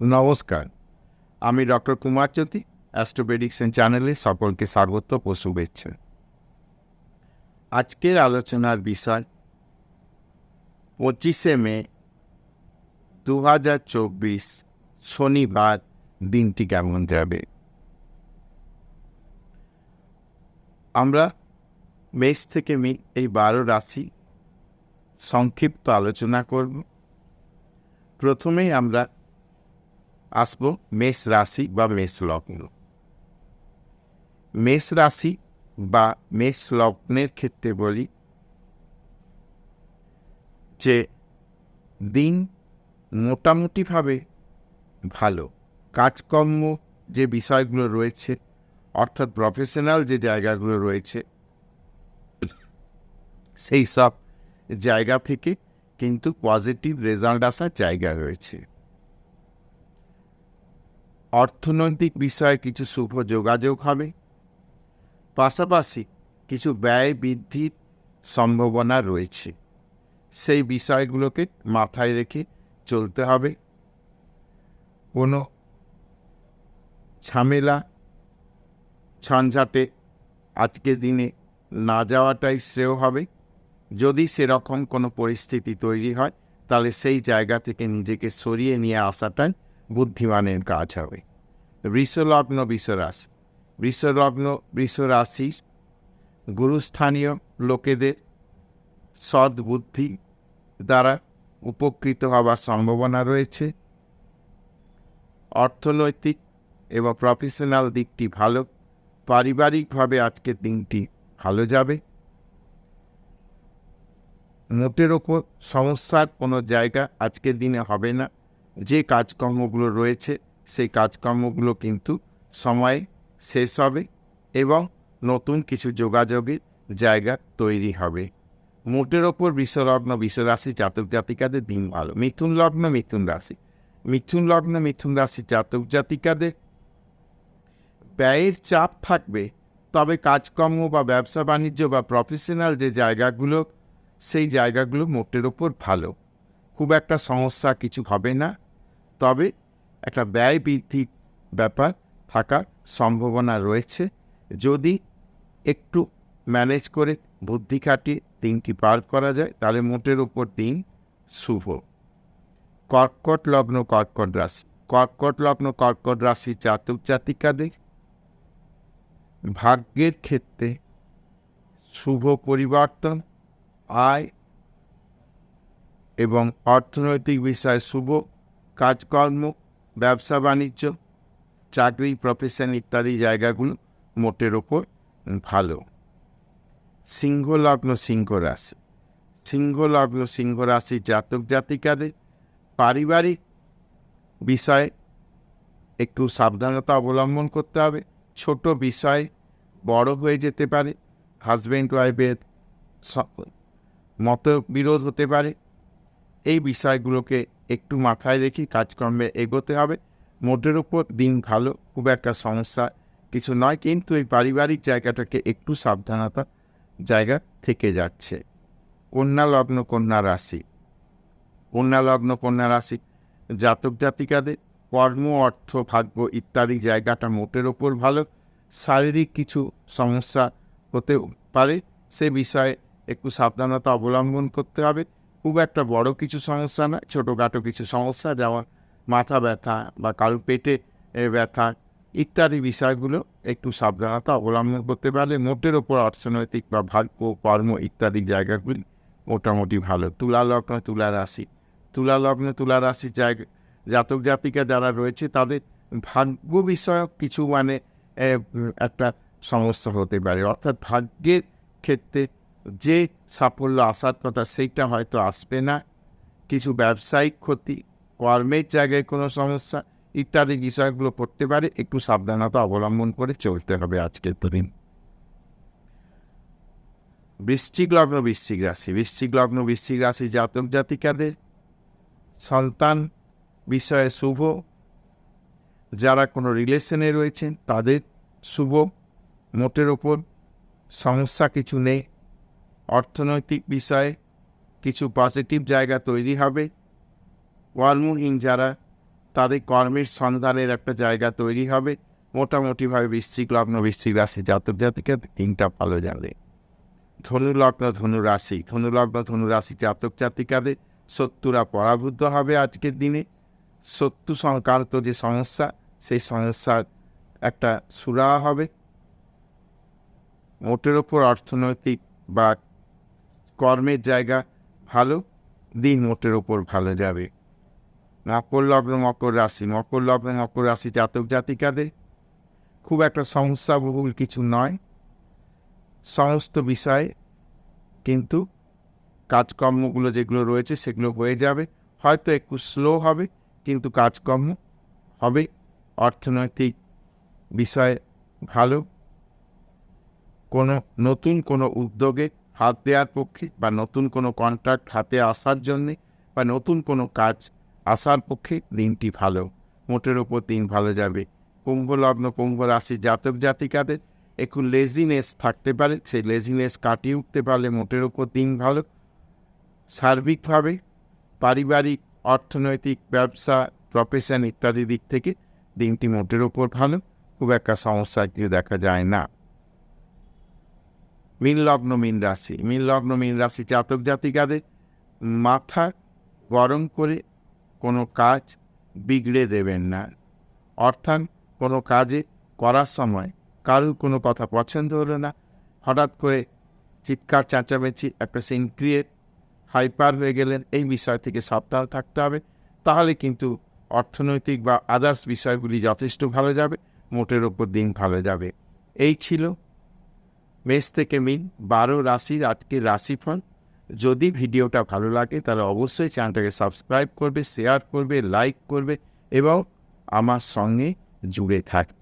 নমস্কার, আমি ডক্টর কুমার জ্যোতি, astro prediction চ্যানেলে সকলকে স্বাগত ও শুভেচ্ছা। আজকের আলোচনার বিষয় 25শে মে 2024 শনিবার দিনটি কেমন যাবে। আমরা মেষ থেকে মিন এই 12 রাশি সংক্ষিপ্ত আলোচনা করব। প্রথমেই আমরা আসব মেষ রাশি বা মেষ লগ্ন। মেষ রাশি বা মেষ লগ্নের ক্ষেত্রে বলি যে দিন মোটামুটিভাবে ভালো। কাজকর্ম যে বিষয়গুলো রয়েছে, অর্থাৎ প্রফেশনাল যে জায়গাগুলো রয়েছে, সেই সব জায়গা থেকে কিন্তু পজিটিভ রেজাল্ট আসার জায়গা রয়েছে। অর্থনৈতিক বিষয়ে কিছু শুভ যোগাযোগ হবে, পাশাপাশি কিছু ব্যয় বৃদ্ধির সম্ভাবনা রয়েছে। সেই বিষয়গুলোকে মাথায় রেখে চলতে হবে। কোনো ঝামেলা ঝঞ্ঝাটে আজকের দিনে না যাওয়াটাই শ্রেয় হবে। যদি সেরকম কোনো পরিস্থিতি তৈরি হয়, তাহলে সেই জায়গা থেকে নিজেকে সরিয়ে নিয়ে আসাটাই বুদ্ধিমানের কাজ হবে। বৃষলগ্ন বৃষরাশি। বৃষলগ্ন বৃষরাশির গুরুস্থানীয় লোকেদের সৎ বুদ্ধি দ্বারা উপকৃত হওয়ার সম্ভাবনা রয়েছে। অর্থনৈতিক এবং প্রফেশনাল দিকটি ভালো। পারিবারিকভাবে আজকের দিনটি ভালো যাবে। মোটের ওপর সমস্যার কোনো জায়গা আজকের দিনে হবে না। যে কাজকর্মগুলো রয়েছে সেই কাজকর্মগুলো কিন্তু সময়ে শেষ হবে এবং নতুন কিছু যোগাযোগের জায়গা তৈরি হবে। মোটের ওপর বৃষলগ্ন বৃষরাশি জাতক জাতিকাদের দিন ভালো। মিথুন লগ্ন মিথুন রাশি। মিথুন লগ্ন মিথুন রাশি জাতক জাতিকাদের ব্যয়ের চাপ থাকবে, তবে কাজকর্ম বা ব্যবসা বাণিজ্য বা প্রফেশনাল যে জায়গাগুলো, সেই জায়গাগুলো মোটের ওপর ভালো। খুব একটা সমস্যা কিছু হবে না, তবে একটা ব্যয় বৃদ্ধির ব্যাপার থাকার সম্ভাবনা রয়েছে। যদি একটু ম্যানেজ করে বুদ্ধি খাটিয়ে দিনটি পার করা যায়, তাহলে মোটের ওপর দিন শুভ। কর্কট লগ্ন কর্কট রাশি। কর্কট লগ্ন কর্কট রাশি জাতক জাতিকাদের ভাগ্যের ক্ষেত্রে শুভ পরিবর্তন, আয় এবং অর্থনৈতিক বিষয়ে শুভ, কাজকর্ম, ব্যবসা বাণিজ্য, চাকরি, প্রফেশন ইত্যাদি জায়গাগুলো মোটের ওপর ভালো। সিংহ লগ্ন সিংহ রাশি। সিংহ লগ্ন সিংহ রাশি জাতক জাতিকাদের পারিবারিক বিষয়ে একটু সাবধানতা অবলম্বন করতে হবে। ছোট বিষয় বড় হয়ে যেতে পারে। হাজব্যান্ড ওয়াইফের মতবিরোধ হতে পারে। এই বিষয়গুলোকে একটু মাথায় রেখে কাজকর্মে এগোতে হবে। মোটের উপর দিন ভালো, খুব একটা সমস্যা কিছু নয়, কিন্তু এই পারিবারিক জায়গাটাকে একটু সাবধানতা জায়গা থেকে যাচ্ছে। কন্যা লগ্ন কন্যা রাশি। কন্যা লগ্ন কন্যা রাশি জাতক জাতিকাদের কর্ম, অর্থ, ভাগ্য ইত্যাদি জায়গাটা মোটের ওপর ভালো। শারীরিক কিছু সমস্যা হতে পারে, সে বিষয়ে একটু সাবধানতা অবলম্বন করতে হবে। খুব একটা বড় কিছু সমস্যা না, ছোটোখাটো কিছু সমস্যা, যেমন মাথা ব্যথা বা কারো পেটে ব্যথা ইত্যাদি বিষয়গুলো একটু সাবধানতা অবলম্বন করতে পারলে মোটের ওপর অর্থনৈতিক বা ভাগ্য, কর্ম ইত্যাদি জায়গাগুলি মোটামুটি ভালো। তুলা লগ্ন তুলা রাশি। তুলা লগ্ন তুলা রাশির জাতক জাতিকা যারা রয়েছে, তাদের ভাগ্য বিষয়ক কিছু একটা সমস্যা হতে পারে। অর্থাৎ ভাগ্যের ক্ষেত্রে যে সাফল্য আসার কথা সেইটা হয়তো আসবে না। কিছু ব্যবসায়িক ক্ষতি, কর্মের জায়গায় কোনো সমস্যা ইত্যাদি বিষয়গুলো পড়তে পারে। একটু সাবধানতা অবলম্বন করে চলতে হবে আজকের দিন। বৃশ্চিক লগ্ন বৃশ্চিক রাশি। বৃশ্চিক লগ্ন বৃশ্চিক রাশি জাতক জাতিকাদের সন্তান বিষয়ে শুভ। যারা কোনো রিলেশনে রয়েছেন তাদের শুভ। মোটের ওপর সমস্যা কিছু নেই। অর্থনৈতিক বিষয়ে কিছু পজিটিভ জায়গা তৈরি হবে। কর্মহীন যারা তাদের কর্মের সন্ধানের একটা জায়গা তৈরি হবে। মোটামুটিভাবে বৃশ্চিক লগ্ন বৃশ্চিক রাশি জাতক জাতিকাদের দিনটা ভালো যাবে। ধনু লগ্ন ধনু রাশি জাতক জাতিকাদের শত্রুরা পরাভূত হবে আজকের দিনে। শত্রু সংক্রান্ত যে সমস্যা, সেই সমস্যার একটা সুরাহা হবে। মোটের ওপর অর্থনৈতিক বা কর্মের জায়গা ভালো, দিন মোটের ওপর ভালো যাবে। মকর লগ্ন মকর রাশি জাতক জাতিকাদের খুব একটা সমস্যাবহুল কিছু নয়, সমস্ত বিষয়ে কিন্তু কাজকর্মগুলো যেগুলো রয়েছে সেগুলো হয়ে যাবে। হয়তো একটু স্লো হবে, কিন্তু কাজকর্ম হবে। অর্থনৈতিক বিষয়ে ভালো। নতুন কোনো উদ্যোগে হাত দেওয়ার পক্ষে বা নতুন কোনো কন্ট্রাক্ট হাতে আসার জন্যে বা নতুন কোনো কাজ আসার পক্ষে দিনটি ভালো। মোটের ওপর দিন ভালো যাবে। কুম্ভ লগ্ন কুম্ভ রাশি জাতক জাতিকাদের একটু লেজিনেস থাকতে পারে, সেই লেজিনেস কাটিয়ে উঠতে পারলে মোটের ওপর দিন ভালো। সার্বিকভাবে পারিবারিক, অর্থনৈতিক, ব্যবসা, প্রফেশন ইত্যাদি দিক থেকে দিনটি মোটের ওপর ভালো, খুব একটা সমস্যা কেউ দেখা যায় না। মীন লগ্ন মীন রাশি জাতক জাতিকাদের মাথা গরম করে কোনো কাজ বিগড়ে দেবেন না। অর্থাৎ কোনো কাজে করার সময় কারোর কোনো কথা পছন্দ হলো না, হঠাৎ করে চিৎকার চেঁচামেচি একটা সিন ক্রিয়েট, হাইপার হয়ে গেলেন, এই বিষয় থেকে সাবধান থাকতে হবে। তাহলে কিন্তু অর্থনৈতিক বা আদার্স বিষয়গুলি যথেষ্ট ভালো যাবে, মোটের ওপর দিন ভালো যাবে। এই ছিল মেষ থেকে মীন 12 রাশির আজকের রাশিফল। যদি ভিডিওটা ভালো লাগে তাহলে অবশ্যই চ্যানেলটাকে সাবস্ক্রাইব করবে, শেয়ার করবে, লাইক করবে এবং আমার সঙ্গে জুড়ে থাকবে।